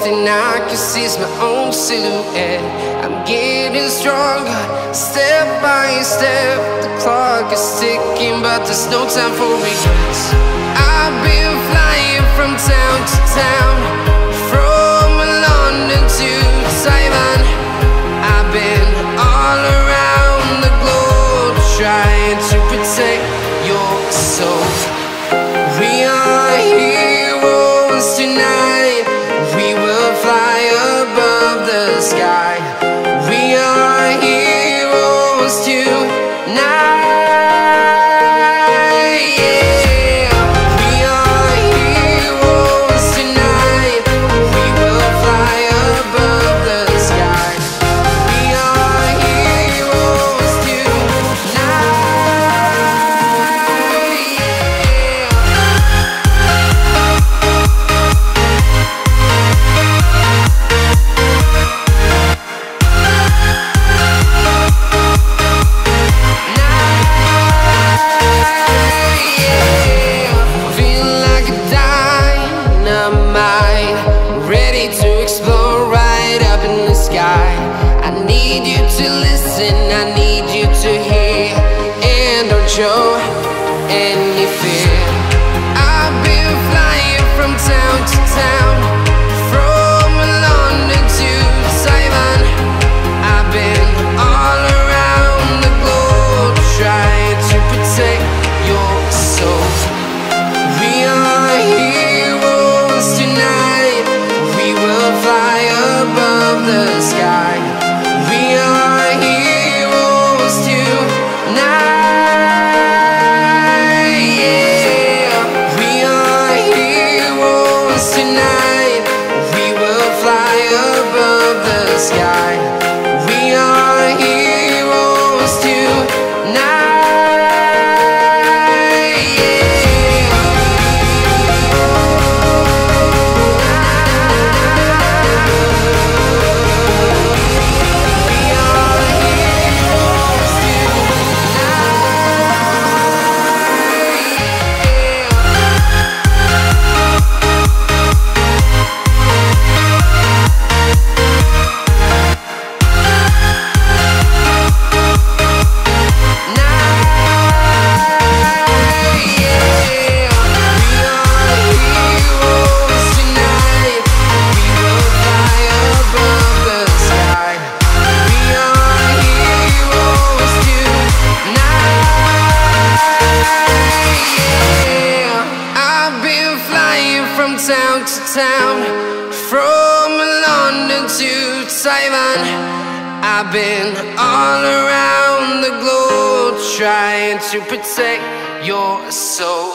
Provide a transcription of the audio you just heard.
thing I can see is my own silhouette. I'm getting stronger, step by step. The clock is ticking, but there's no time for regrets. I've been flying from town to town, from London to Taiwan. I've been all around the globe, trying to protect your soul. We are heroes tonight. We will fly above the sky. We are heroes tonight. I need you to listen, I need you to hear, and don't show any fear. I've been flying from town to town, from London to Taiwan. I've been all around the globe, trying to protect your soul. We are heroes tonight. We will fly above the sky. We are heroes tonight. Yeah, we are heroes tonight. We will fly above the sky. We are heroes tonight. From town to town, from London to Taiwan. I've been all around the globe, trying to protect your soul.